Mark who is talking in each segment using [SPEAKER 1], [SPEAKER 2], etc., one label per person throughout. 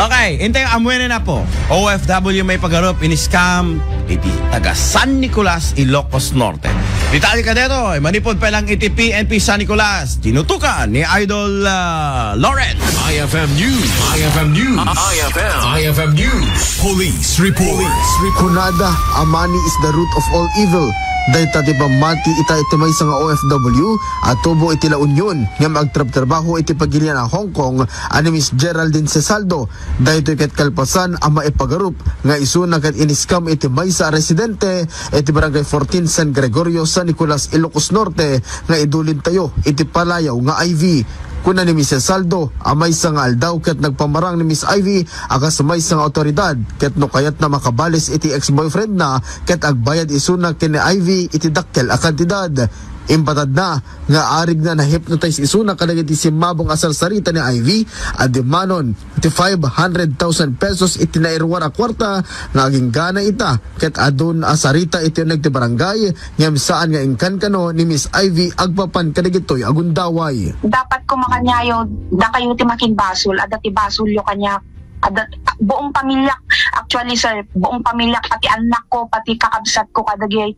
[SPEAKER 1] Okay, intay amuyan na po. OFW may pagarup in-scam iti taga San Nicolas, Ilocos Norte. Detalye ka dito, manipod pa lang iti PNP San Nicolas. Tinutukan ni Idol Lauren.
[SPEAKER 2] IFM News. IFM News. IFM News. Police report.
[SPEAKER 3] Kunada, money is the root of all evil. Dahil tati ba mati ita iti may nga OFW at tubo iti La Union nga magtrab-trabaho iti pagilian na Hong Kong ani Miss Geraldine Cesaldo. Dahil ito ikat kalpasan ang maipagarup nga isuna kat iniskam iti may sa residente iti barangay 14 San Gregorio San Nicolas, Ilocos Norte nga idulin tayo iti palayaw nga IV. Kuna ni Miss Saldo, amay sa nga aldaw ket nagpamarang ni Miss Ivy akas may sa nga otoridad ket no kayat na makabalis iti ex-boyfriend na ket agbayad isuna ken ni Ivy iti dakkel a kantidad. Impatad na nga arig na na-hypnotize isuna kadag iti simabong asar sarita ni Ivy at dimanon iti 500,000 pesos iti nairwar a kwarta nga aging gana ita ket adun asarita iti nagti barangay ngem saan nga ingkan kano ni Miss Ivy agpapan kadag itoy agundaway.
[SPEAKER 4] Dapat ko makanyayo da kayo ti makin basol ada ti basol yo kanya ada buong pamilya actually sir buong pamilya pati anak ko pati kakabsat ko kadagay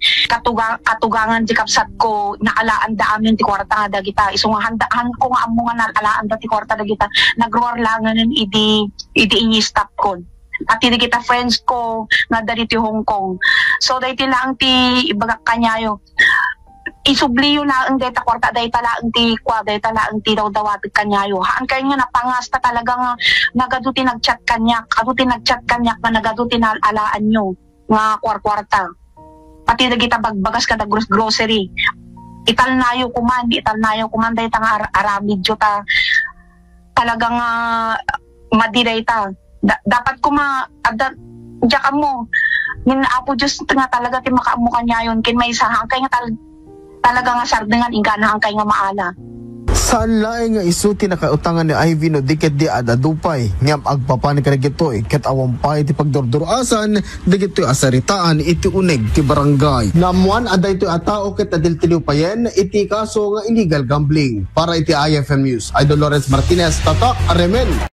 [SPEAKER 4] katugangan di kabsat ko naalaan da amin ti kwarta nga dagita isong handaan ko nga amo nga naalaan da ti kwarta dagita nagruar langan idi inyi stop ko pati kita friends ko nga dari ti Hong Kong so dahil lang ti ibagak kanyayo isubliyo na ang data kwarta dahil talaang ti kwa dahil talaang ti daw-dawatid kanyayo haan kayo nga napangasta talagang nagaduti nagchat kanyak aduti nagchat kanyak na nagaduti na alaan nyo nga kwarta pati na kita bagbagas ka na grocery ital nayo kuman dahil tanga aramid jo ta talagang madiray ta dapat kuma adat diya ka mo apo Diyos nga talaga ti makaamu kanyayon kin may isahang kayo nga talaga nga sardengan ingana ang kay nga maala.
[SPEAKER 3] Saan laing nga isuti nakautangan ni Ivy no diket di adadupay ngam agpapan ka gitoy ket awampay ti pagdurdurasan digitoy asaritaan iti uneg ti barangay. Namuan aday toy atao ket adil payen iti kaso nga illegal gambling. Para iti IFM News, Idol Lawrence Martinez, Tatak Aremen.